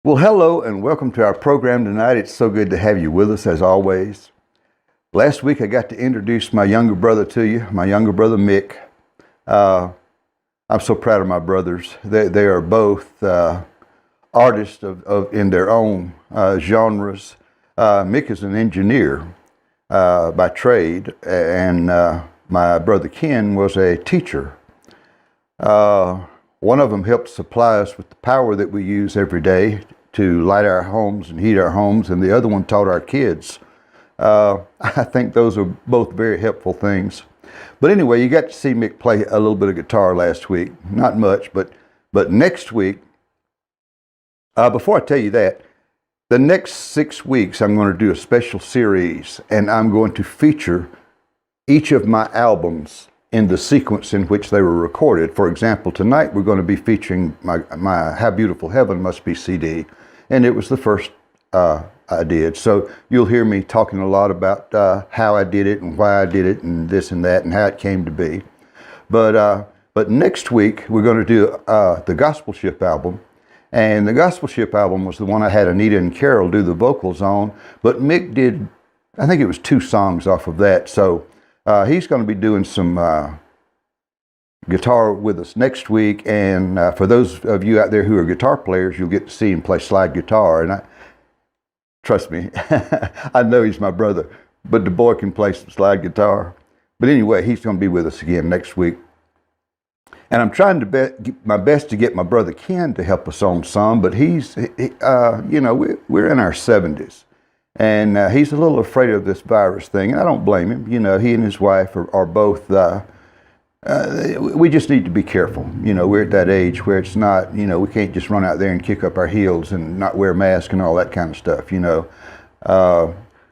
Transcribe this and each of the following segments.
Well, hello and welcome to our program tonight. It's so good to have you with us as always. Last week I got to introduce my younger brother to you, my younger brother Mick. I'm so proud of my brothers. They are both artists in their own genres. Mick is an engineer by trade, and my brother Ken was a teacher. One of them helped supply us with the power that we use every day to light our homes and heat our homes, and the other one taught our kids. I think those are both very helpful things. But anyway, you got to see Mick play a little bit of guitar last week. Not much, but next week, before I tell you that, the next 6 weeks I'm going to do a special series, and I'm going to feature each of my albums in the sequence in which they were recorded. For example, tonight we're going to be featuring my How Beautiful Heaven Must Be CD, and it was the first I did. So you'll hear me talking a lot about how I did it and why I did it and this and that and how it came to be. But next week we're going to do the Gospel Ship album, and the Gospel Ship album was the one I had Anita and Carol do the vocals on, but Mick did, I think it was 2 songs off of that. So he's going to be doing some guitar with us next week, and for those of you out there who are guitar players, you'll get to see him play slide guitar. And trust me, I know he's my brother, but the boy can play some slide guitar. But anyway, he's going to be with us again next week. And I'm trying to my best to get my brother Ken to help us on some, but he's, we're in our 70s. And he's a little afraid of this virus thing, and I don't blame him. You know, he and his wife are both, we just need to be careful. You know, we're at that age where it's not, we can't just run out there and kick up our heels and not wear masks and all that kind of stuff, You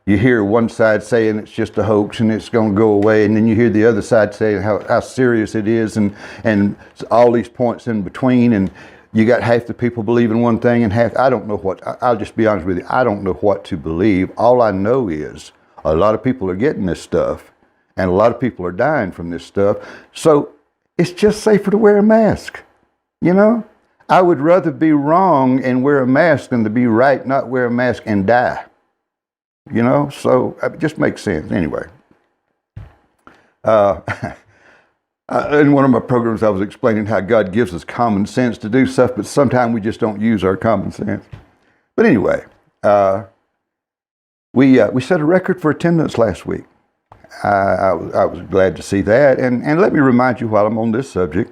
hear one side saying it's just a hoax and it's going to go away, and then you hear the other side saying how serious it is, and all these points in between, and you got half the people believing one thing and half, I don't know what, I'll just be honest with you, I don't know what to believe. All I know is a lot of people are getting this stuff, and a lot of people are dying from this stuff. So it's just safer to wear a mask, I would rather be wrong and wear a mask than to be right, not wear a mask and die. So it just makes sense. Anyway. In one of my programs, I was explaining how God gives us common sense to do stuff, but sometimes we just don't use our common sense. But anyway, we set a record for attendance last week. I was glad to see that. And let me remind you while I'm on this subject,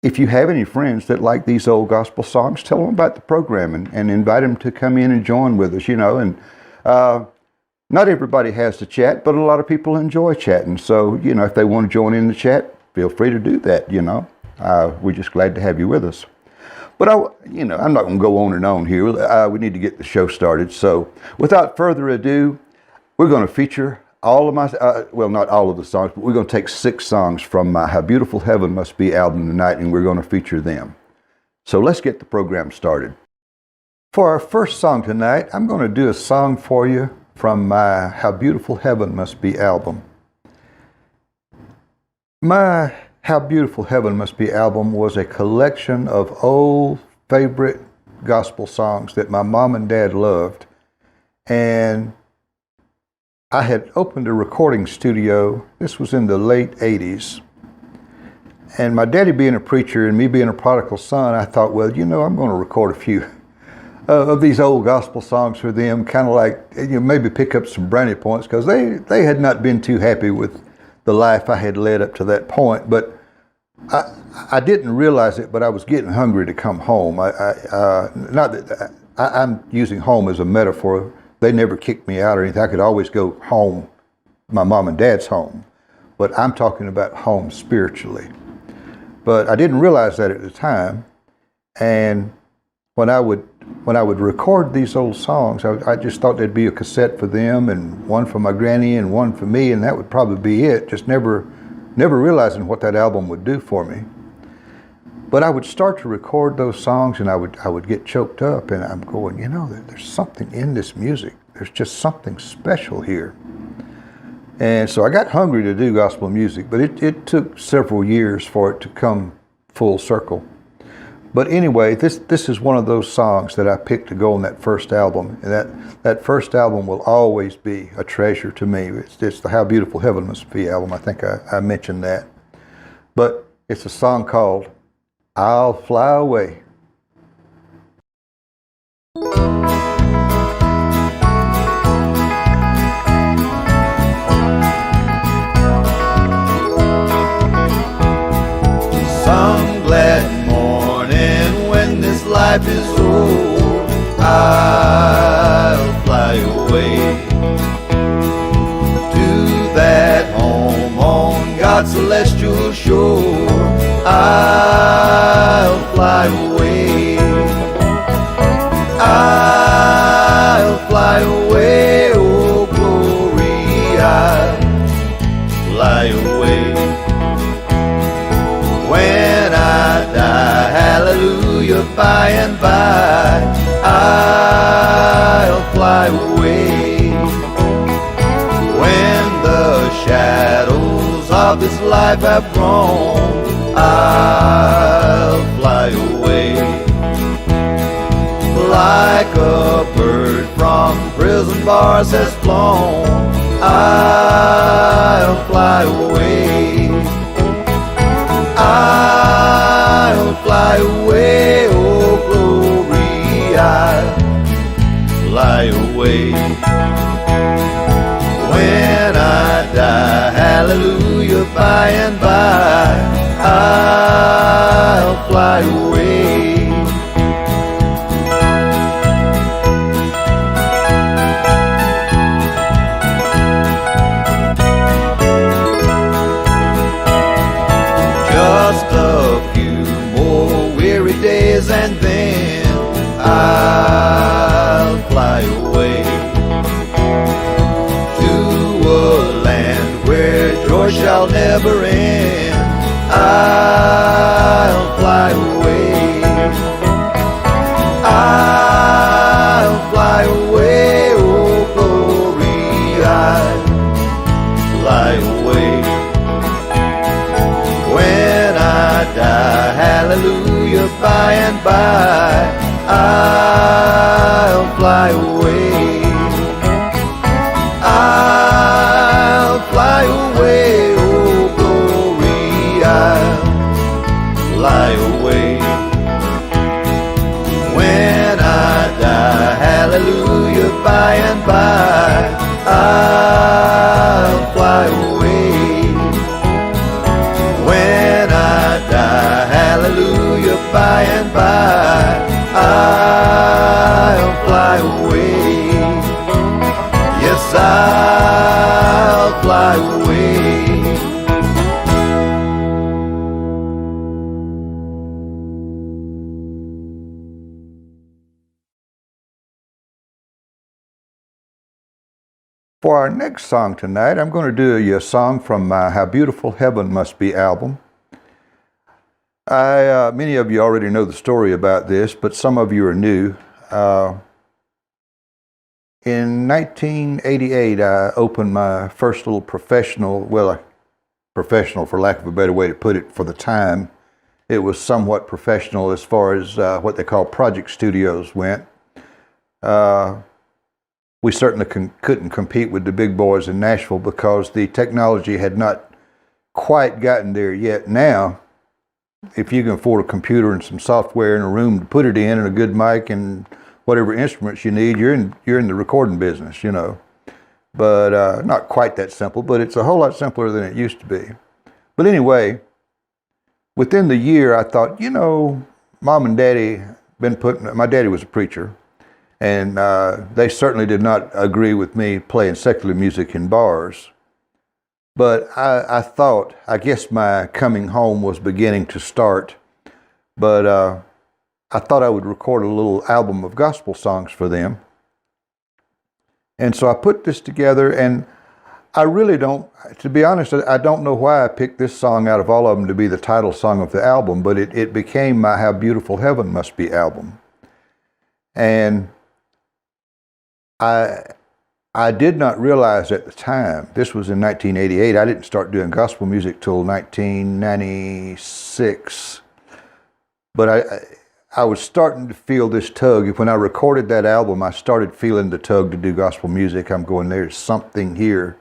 if you have any friends that like these old gospel songs, tell them about the program and invite them to come in and join with us, And not everybody has to chat, but a lot of people enjoy chatting. So, if they want to join in the chat, feel free to do that, We're just glad to have you with us. But, I'm not going to go on and on here. We need to get the show started. So, without further ado, we're going to feature all of my, not all of the songs, but we're going to take 6 songs from my How Beautiful Heaven Must Be album tonight, and we're going to feature them. So, let's get the program started. For our first song tonight, I'm going to do a song for you from my How Beautiful Heaven Must Be album. My How Beautiful Heaven Must Be album was a collection of old favorite gospel songs that my mom and dad loved. And I had opened a recording studio. This was in the late 80s. And my daddy being a preacher and me being a prodigal son, I thought, well, I'm going to record a few of these old gospel songs for them, kind of like, maybe pick up some brownie points, because they had not been too happy with the life I had led up to that point. But I didn't realize it, but I was getting hungry to come home. I'm using home as a metaphor. They never kicked me out or anything. I could always go home, my mom and dad's home. But I'm talking about home spiritually. But I didn't realize that at the time. And when I would record these old songs, I just thought there'd be a cassette for them and one for my granny and one for me, and that would probably be it, just never realizing what that album would do for me. But I would start to record those songs, and I would get choked up, and I'm going, there's something in this music. There's just something special here. And so I got hungry to do gospel music, but it took several years for it to come full circle. But anyway, this is one of those songs that I picked to go on that first album, and that first album will always be a treasure to me. It's the How Beautiful Heaven Must Be album. I think I mentioned that. But it's a song called I'll Fly Away. Some glad morning when this life is old, I'll fly away to that home on God's celestial shore. I'll fly away. I'll fly away, oh glory, I'll fly away. When I die, hallelujah, by and by, I'll fly away. When the shadows of this life have grown, I'll fly away. Like a bird from prison bars has flown, I'll fly away. I'll fly away, oh glory, I'll fly away. When I die, hallelujah, by and by, I'll fly away. Just a few more weary days and then I'll fly away to a land where joy shall never end. I'll fly away. I'll fly away, oh glory, I'll fly away. When I die, hallelujah, by and by, I'll fly away. I'll fly away, oh glory, I'll fly away. When I die, hallelujah, by and by, I'll fly away. When I die, hallelujah, by and by, I'll fly away. Yes, I'll fly away. For our next song tonight, I'm going to do a song from my How Beautiful Heaven Must Be album. Many of you already know the story about this, but some of you are new. In 1988, I opened my first little professional for lack of a better way to put it, for the time. It was somewhat professional as far as what they call project studios went. We certainly couldn't compete with the big boys in Nashville because the technology had not quite gotten there yet. Now, if you can afford a computer and some software in a room to put it in and a good mic and whatever instruments you need, you're in the recording business, you know. But not quite that simple, but it's a whole lot simpler than it used to be. But anyway, within the year, I thought, you know, Mom and Daddy my daddy was a preacher, and they certainly did not agree with me playing secular music in bars. But I thought, I guess my coming home was beginning to start, but I thought I would record a little album of gospel songs for them. And so I put this together, and I really don't, to be honest, I don't know why I picked this song out of all of them to be the title song of the album, but it became my How Beautiful Heaven Must Be album. And I did not realize at the time, this was in 1988, I didn't start doing gospel music till 1996. But I was starting to feel this tug. When I recorded that album, I started feeling the tug to do gospel music. I'm going, there's something here.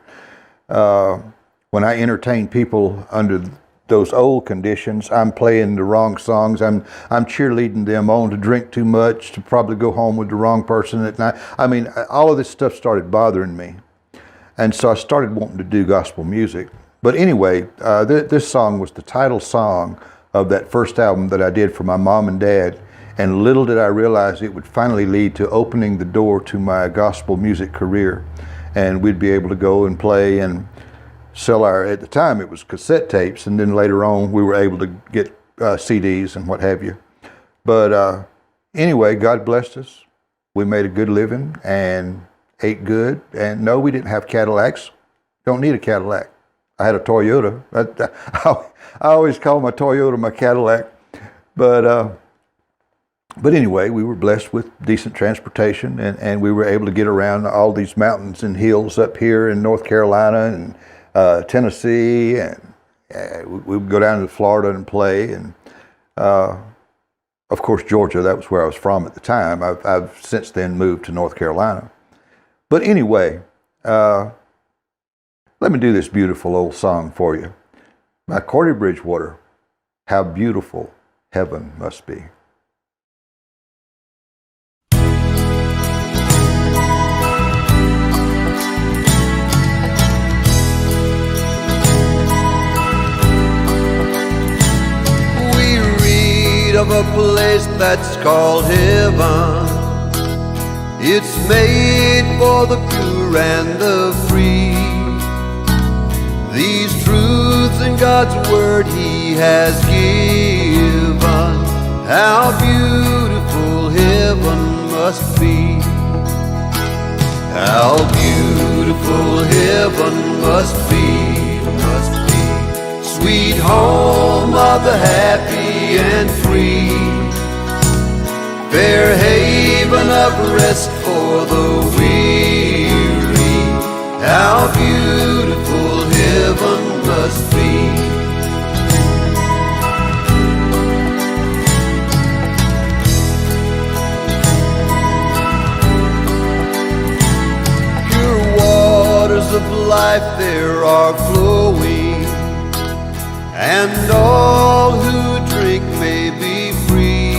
When I entertain people under those old conditions, I'm playing the wrong songs. I'm cheerleading them on to drink too much, to probably go home with the wrong person at night. I mean, all of this stuff started bothering me. And so I started wanting to do gospel music. But anyway, this song was the title song of that first album that I did for my mom and dad. And little did I realize it would finally lead to opening the door to my gospel music career. And we'd be able to go and play and sell at the time it was cassette tapes, and then later on we were able to get CDs and what have you. But anyway, God blessed us. We made a good living and ate good. And no, we didn't have Cadillacs. Don't need a Cadillac. I had a Toyota. I always call my Toyota my Cadillac. But anyway, we were blessed with decent transportation, and we were able to get around all these mountains and hills up here in North Carolina and Tennessee, and we would go down to Florida and play, and of course Georgia. That was where I was from at the time. I've since then moved to North Carolina. But anyway, let me do this beautiful old song for you. By Cordy Bridgewater, How Beautiful Heaven Must Be. Of a place that's called heaven. It's made for the pure and the free. These truths in God's word He has given. How beautiful heaven must be. How beautiful heaven must be, must be. Sweet home of the happy and free, fair haven of rest for the weary. How beautiful heaven must be. Pure waters of life there are flowing, and all who drink may be free.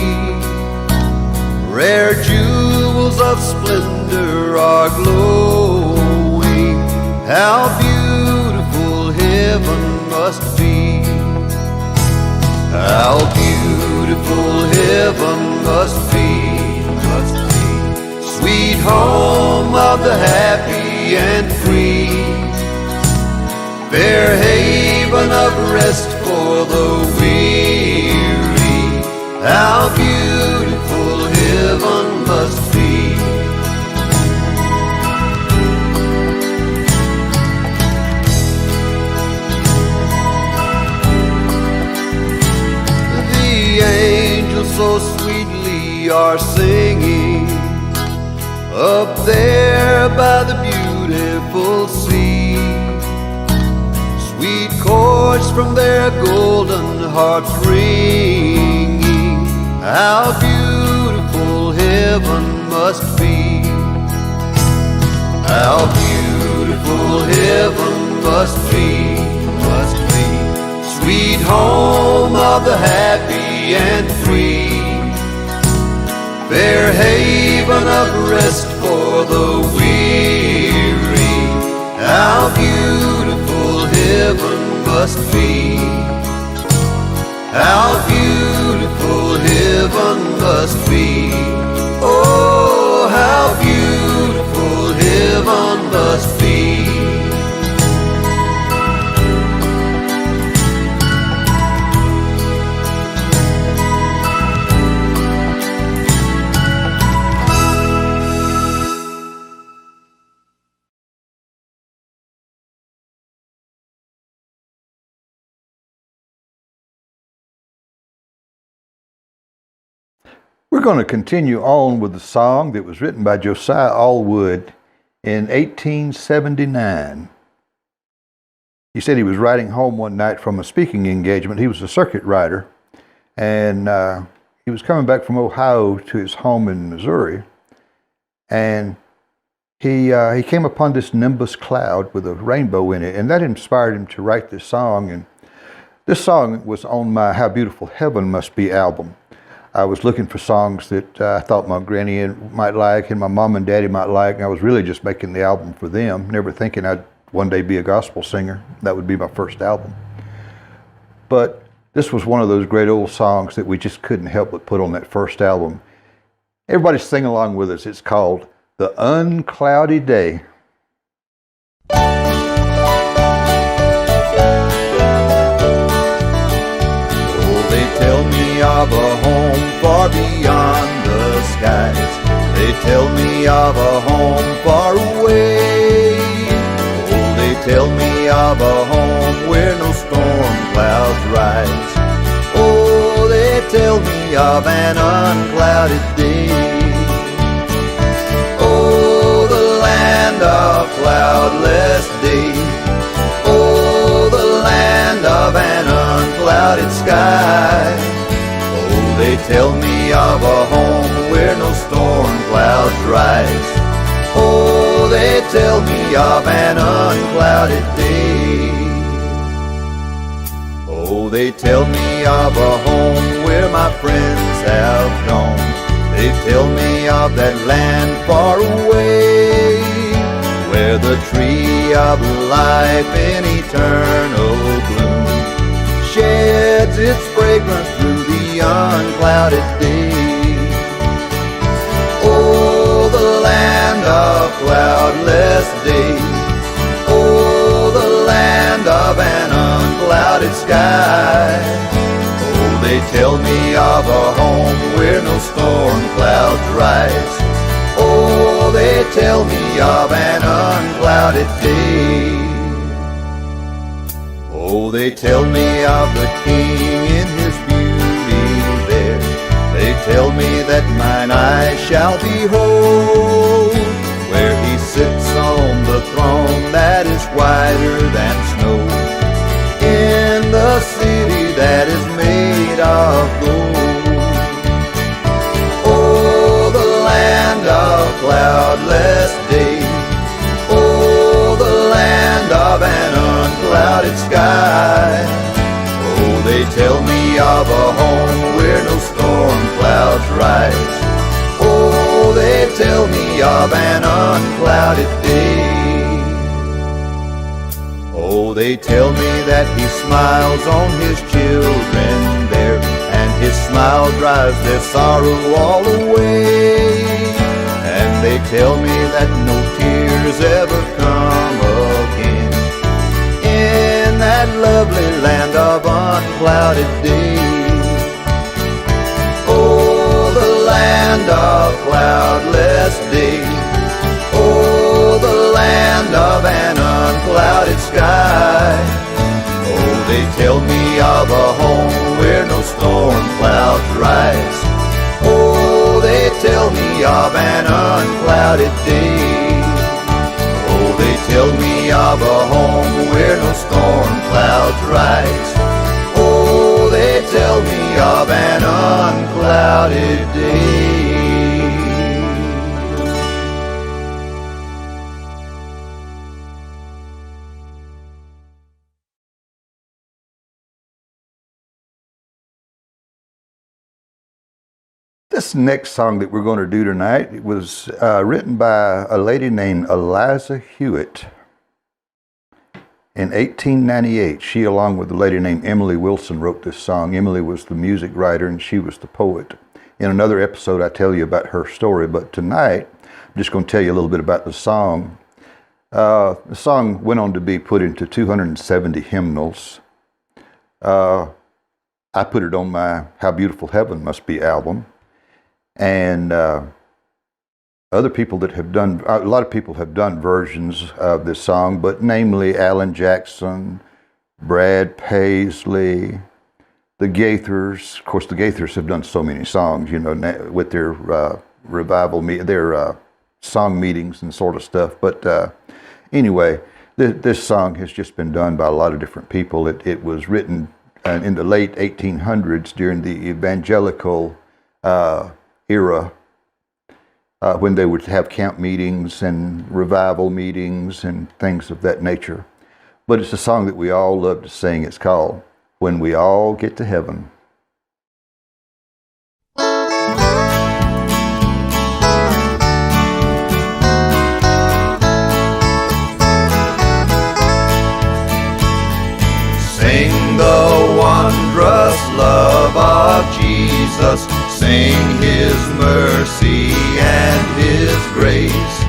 Rare jewels of splendor are glowing. How beautiful heaven must be. How beautiful heaven must be, must be. Sweet home of the happy and free, fair haven of rest for the weary. How beautiful heaven must be. The angels so sweetly are singing up there by the beautiful sea. Sweet chords from their golden harps ringing. How beautiful heaven must be. How beautiful heaven must be, must be. Sweet home of the happy and free, fair haven of rest for the weary. How beautiful heaven must be. How beautiful heaven must be. Oh, how beautiful heaven must be. We're going to continue on with the song that was written by Josiah Allwood in 1879. He said he was riding home one night from a speaking engagement. He was a circuit rider, and he was coming back from Ohio to his home in Missouri, and he came upon this nimbus cloud with a rainbow in it, and that inspired him to write this song. And this song was on my How Beautiful Heaven Must Be album. I was looking for songs that I thought my granny might like and my mom and daddy might like, and I was really just making the album for them, never thinking I'd one day be a gospel singer. That would be my first album. But this was one of those great old songs that we just couldn't help but put on that first album. Everybody sing along with us. It's called The Uncloudy Day. Oh, they tell me of a home far beyond the skies. They tell me of a home far away. Oh, they tell me of a home where no storm clouds rise. Oh, they tell me of an unclouded day. Oh, the land of cloudless day. Oh, the land of an unclouded sky. Oh, they tell me of a home where no storm clouds rise. Oh, they tell me of an unclouded day. Oh, they tell me of a home where my friends have gone. They tell me of that land far away, where the tree of life in eternal bloom sheds its fragrance through the unclouded day. Oh, the land of cloudless day. Oh, the land of an unclouded sky. Oh, they tell me of a home where no storm clouds rise. Oh, they tell me of an unclouded day. Oh, they tell me of the King in his beauty there. They tell me that mine eyes shall behold, where he sits on the throne that is whiter than snow, in the city that is made of gold. Oh, the land of cloudless day. Oh, the land of an unclouded sky. Oh, they tell me of a home where no storm clouds rise. Oh, they tell me of an unclouded day. Oh, they tell me that he smiles on his children there, and his smile drives their sorrow all away. And they tell me that no tears ever come again in that lovely land of unclouded day. Oh, the land of cloudless day. Oh, the land of an unclouded sky. Oh, they tell me of a home where no storm clouds rise. Oh, they tell me of an unclouded day. Oh, they tell me of a home where no storm clouds rise. Oh, they tell me of an unclouded day. This next song that we're going to do tonight was written by a lady named Eliza Hewitt in 1898. She, along with a lady named Emily Wilson, wrote this song. Emily was the music writer and she was the poet. In another episode, I tell you about her story, but tonight, I'm just going to tell you a little bit about the song. The song went on to be put into 270 hymnals. I put it on my How Beautiful Heaven Must Be album. And other people that have done, a lot of people have done versions of this song, but namely Alan Jackson, Brad Paisley, the Gaithers. Of course, the Gaithers have done so many songs, you know, with their revival, their song meetings and sort of stuff. But anyway, this song has just been done by a lot of different people. It was written in the late 1800s during the evangelical era, when they would have camp meetings and revival meetings and things of that nature. But it's a song that we all love to sing. It's called When We All Get to Heaven. Sing the wondrous love of Jesus, sing His mercy and His grace.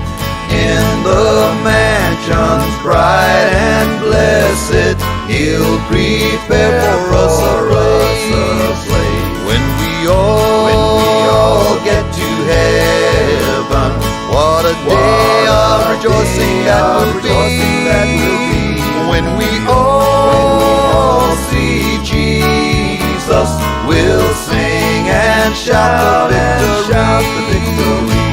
In the mansions bright and blessed, He'll prepare for us a place. When we all get to heaven, what a day of rejoicing that will be. When we all see Jesus, we'll sing and shout the victory.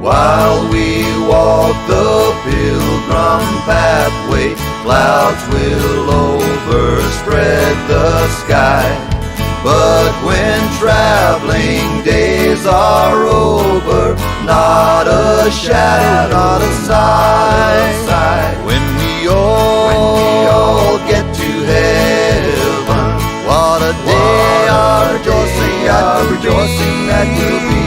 While we walk the pilgrim pathway, clouds will overspread the sky. But when traveling days are over, not a shadow, not a sigh. When we all get to heaven, what a day of rejoicing that will be.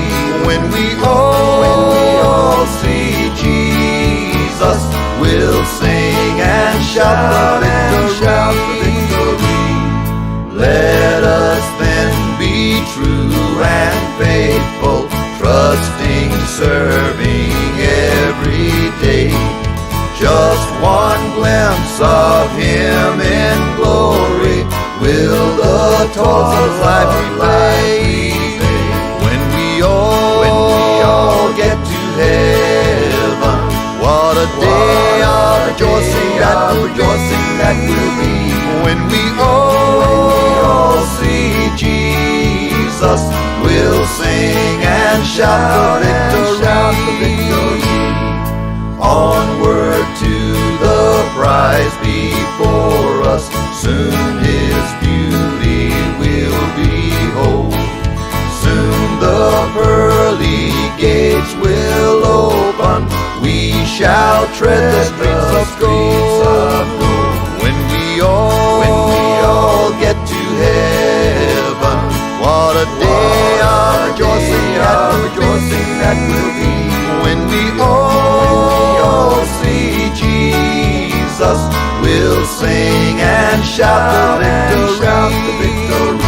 When we all see Jesus, we'll sing and shout the victory. Let us then be true and faithful, trusting, serving every day. Just one glimpse of Him in glory will the toils of life repay. When we all get to heaven, what a day of rejoicing that will be. When we all see Jesus, we'll sing and shout the victory. Onward to the prize before us, soon His beauty will behold. Soon the pearly gates will open, we shall tread the streets of gold. When we all get to heaven, what a day of rejoicing that will be. When we all see Jesus, we'll sing and shout the victory.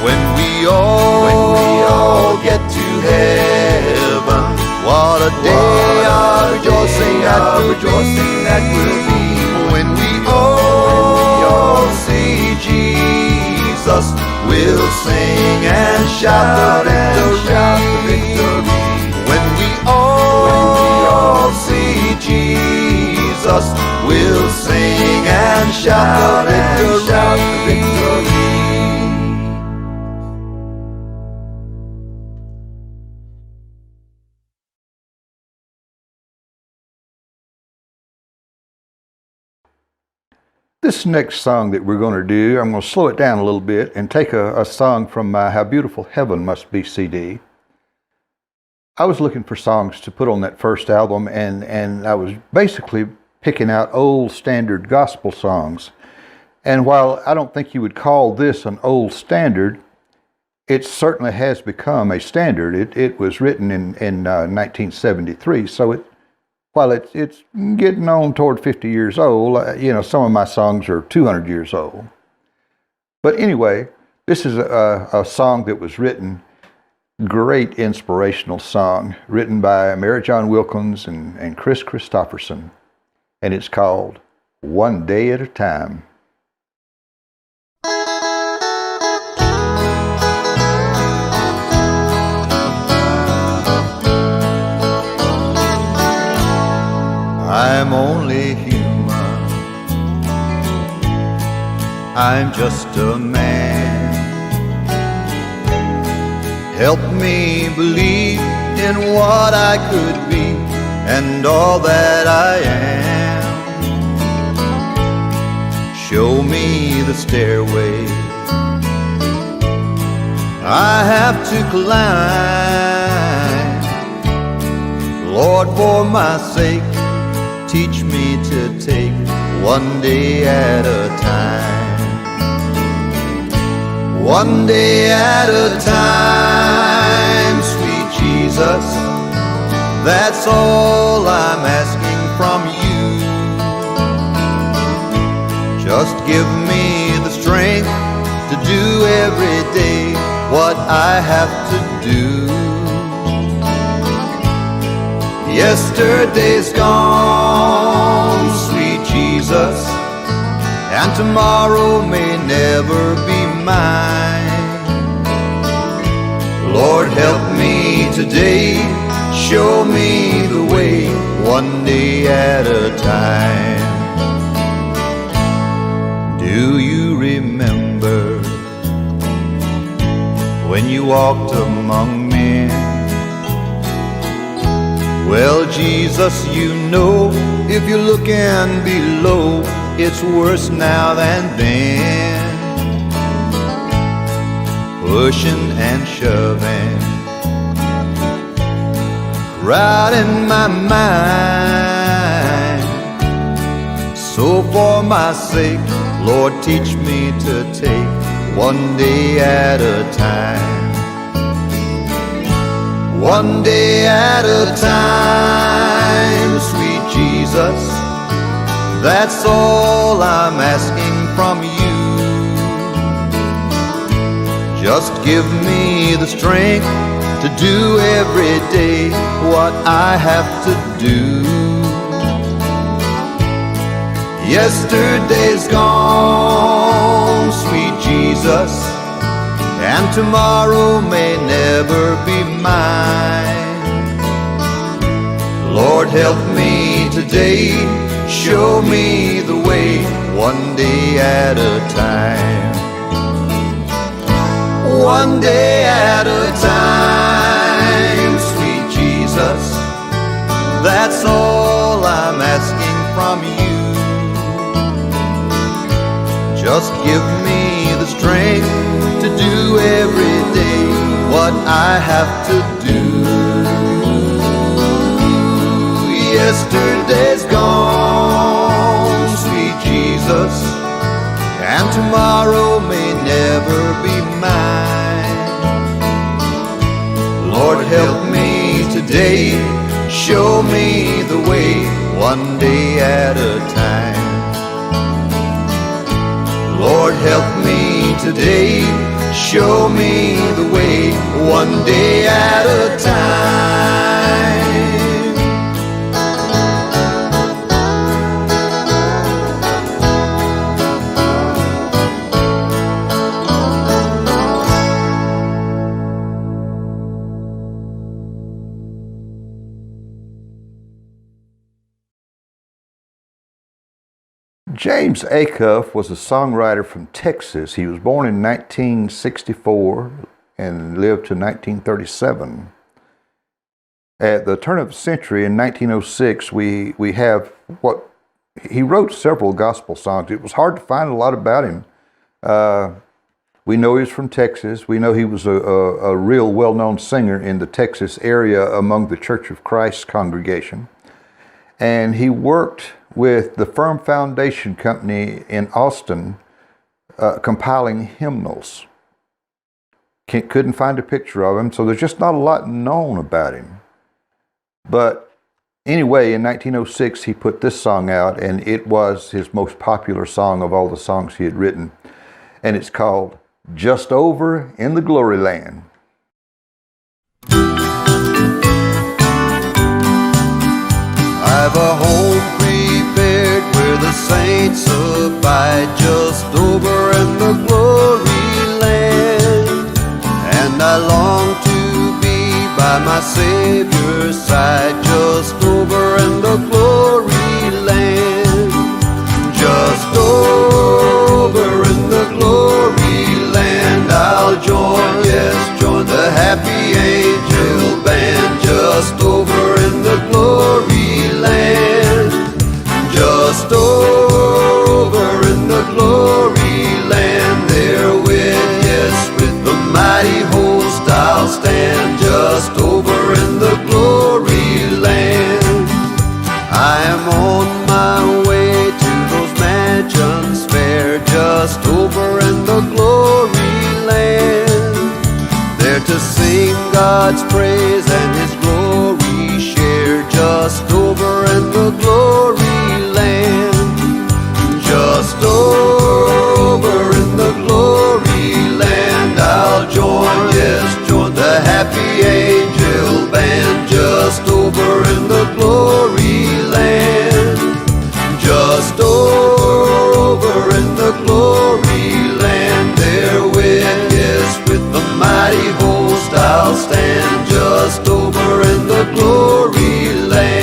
When we all get to heaven, what a day of rejoicing that will be. When we all see Jesus, we'll sing and shout the victory. When we all see Jesus, we'll sing and shout the victory. This next song that we're going to do, I'm going to slow it down a little bit and take a song from my How Beautiful Heaven Must Be CD. I was looking for songs to put on that first album, and I was basically picking out old standard gospel songs. And while I don't think you would call this an old standard, it certainly has become a standard. It was written in 1973, so while it's getting on toward 50 years old, some of my songs are 200 years old. But anyway, this is a song that was written, great inspirational song, written by Mary John Wilkins and Chris Christopherson, and it's called One Day at a Time. I'm only human, I'm just a man. Help me believe in what I could be and all that I am. Show me the stairway I have to climb. Lord, for my sake, teach me to take one day at a time. One day at a time, sweet Jesus, that's all I'm asking from you. Just give me the strength to do every day what I have to do. Yesterday's gone, sweet Jesus, and tomorrow may never be mine. Lord, help me today, show me the way, one day at a time. Do you remember when you walked among men? Well, Jesus, you know, if you're looking below, it's worse now than then. Pushing and shoving, crowding my mind. So for my sake, Lord, teach me to take one day at a time. One day at a time, sweet Jesus, that's all I'm asking from you. Just give me the strength to do every day what I have to do. Yesterday's gone, sweet Jesus, and tomorrow may never be mine. Lord, help me today, show me the way, one day at a time. One day at a time, sweet Jesus, that's all I'm asking from you. Just give me the strength to do every day what I have to do. Yesterday's gone, sweet Jesus, and tomorrow may never be mine. Lord, help me today, show me the way, one day at a time. Lord, help me today, show me the way, one day at a time. James Acuff was a songwriter from Texas. He was born in 1964 and lived to 1937. At the turn of the century, in 1906, we have what he wrote several gospel songs. It was hard to find a lot about him. We know he's from Texas. We know he was a real well-known singer in the Texas area among the Church of Christ congregation. And he worked with the Firm Foundation Company in Austin, compiling hymnals. Couldn't find a picture of him, so there's just not a lot known about him. But anyway, in 1906, he put this song out, and it was his most popular song of all the songs he had written. And it's called Just Over in the Glory Land. I've a home prepared where the saints abide, just over in the glory land. And I long to be by my Savior's side, just over in the glory land. Just over in the glory land, I'll join, yes, join the happy angel band, just over in the glory land. Just over in the glory land, there with, yes, with the mighty host praise and His glory share just over in the glory land. Just over in the glory land I'll join, yes, join the happy angel band. Just over in the glory land. Just over in the glory land. Therewith, yes, with the mighty host I'll stand. Just over in the glory land.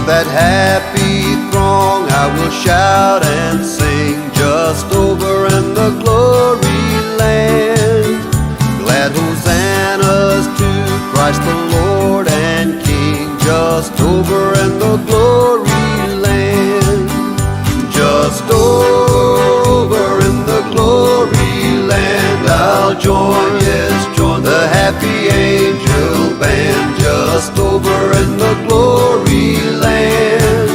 That happy throng I will shout and sing. Just over in the glory land. Glad hosannas to Christ the Lord and King. Just over in the glory land. Just over in the glory land I'll join, yes, join the happy angel band. Just over in the glory land.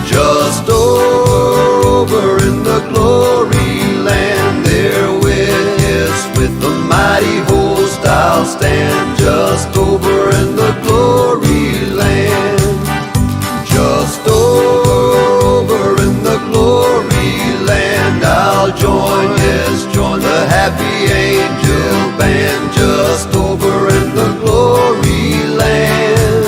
Just over in the glory land. Therewith, yes, with the mighty host I'll stand. Just over in the glory land. Just over in the glory land I'll join, yes, join the happy angel band. Just over in the glory land.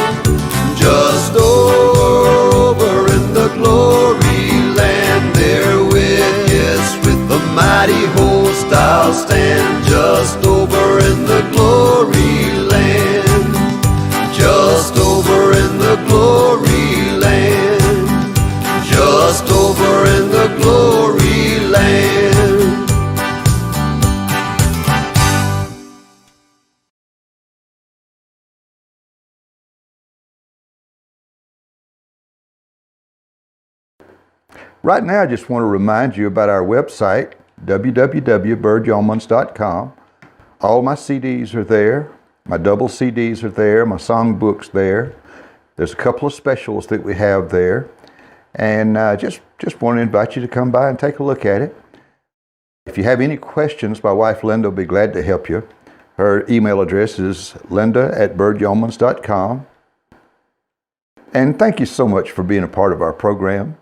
Just over in the glory land. Therewith, yes, with the mighty host I'll stand. Just over in the glory land. Just over in the glory land. Just over in the glory land. Right now, I just want to remind you about our website, www.birdyeomans.com. All my CDs are there. My double CDs are there. My songbook's there. There's a couple of specials that we have there. And just want to invite you to come by and take a look at it. If you have any questions, my wife Linda will be glad to help you. Her email address is linda@birdyeomans.com. And thank you so much for being a part of our program.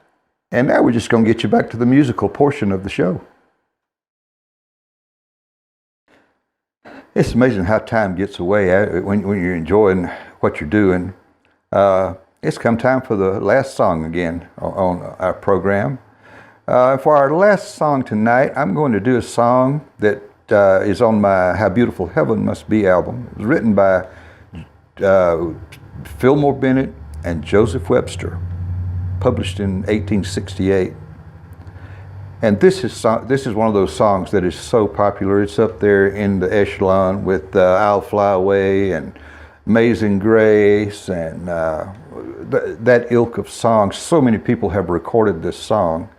And now we're just going to get you back to the musical portion of the show. It's amazing how time gets away when you're enjoying what you're doing. It's come time for the last song again on our program. For our last song tonight, I'm going to do a song that is on my How Beautiful Heaven Must Be album. It was written by Fillmore Bennett and Joseph Webster, published in 1868. And this is one of those songs that is so popular. It's up there in the echelon with I'll Fly Away and Amazing Grace and that ilk of songs. So many people have recorded this song.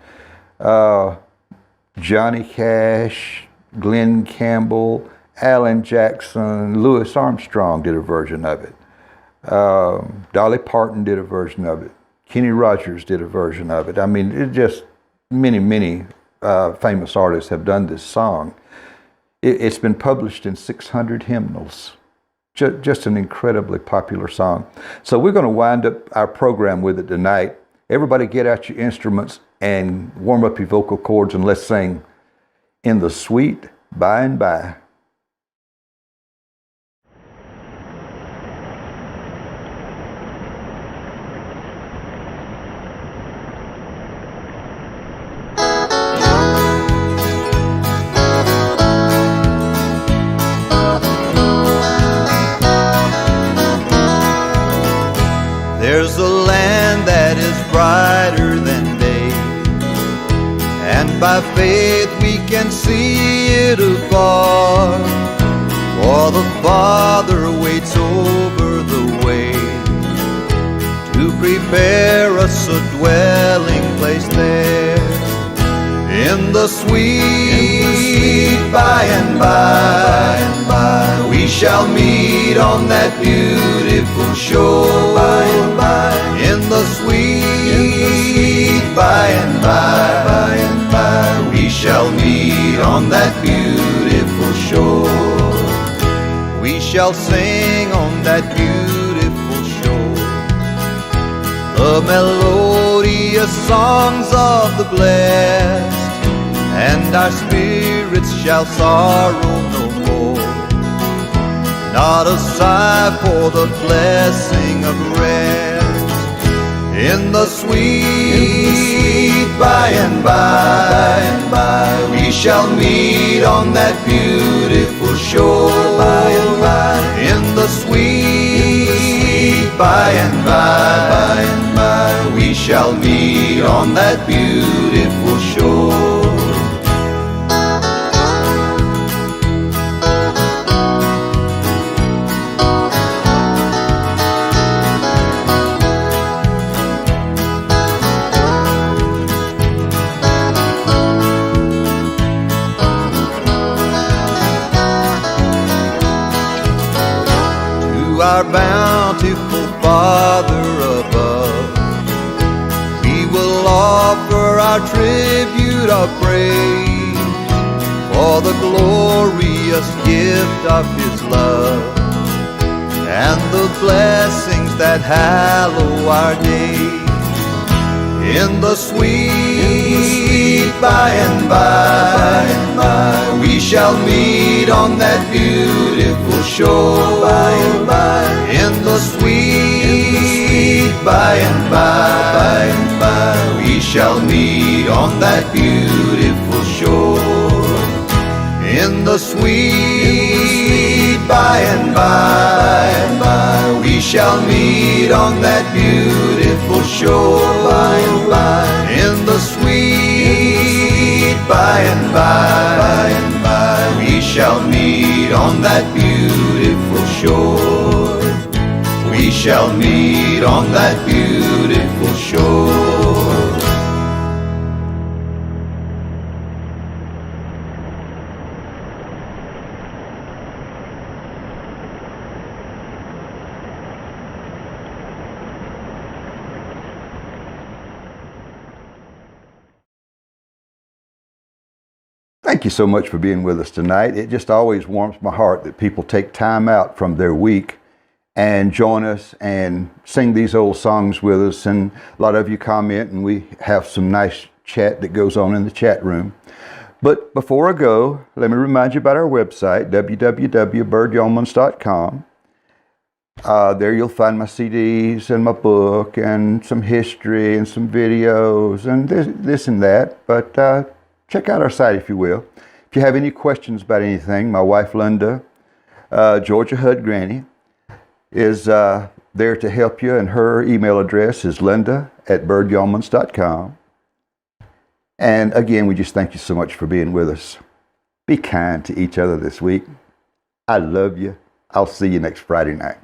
Johnny Cash, Glenn Campbell, Alan Jackson, Louis Armstrong did a version of it. Dolly Parton did a version of it. Kenny Rogers did a version of it. I mean, it just many famous artists have done this song. It's been published in 600 hymnals. Just an incredibly popular song. So we're going to wind up our program with it tonight. Everybody get out your instruments and warm up your vocal cords, and let's sing In the Sweet By and By. There's a land that is brighter than day, and by faith we can see it afar. For the Father waits over the way to prepare us a dwelling place there. In the sweet by and by, we shall meet on that beautiful shore. By and by, in the sweet by and by, we shall meet on that beautiful shore. We shall sing on that beautiful shore the melodious songs of the blessed, and our spirits shall sorrow no more. Not a sigh for the blessing of rest. In the sweet by and by, we shall meet on that beautiful shore. By and by, in the sweet by and by, we shall meet on that beautiful shore. Our bountiful Father above, we will offer our tribute of praise for the glorious gift of His love and the blessings that hallow our days. In the sweet by and by, we shall meet on that beautiful shore. By and by, in the sweet by and by, we shall meet on that beautiful shore. In the sweet by and by, we shall meet on that beautiful shore. By and by, in the sweet by and by, we shall meet on that beautiful shore. We shall meet on that beautiful shore. Thank you so much for being with us tonight. It just always warms my heart that people take time out from their week and join us and sing these old songs with us. And a lot of you comment, and we have some nice chat that goes on in the chat room. But before I go, let me remind you about our website, www.birdyeomans.com. There you'll find my CDs and my book and some history and some videos and this and that. But check out our site if you will. If you have any questions about anything, my wife Linda, Georgia Hud Granny, is there to help you, and her email address is linda@birdyeomans.com. And again, we just thank you so much for being with us. Be kind to each other this week. I love you. I'll see you next Friday night.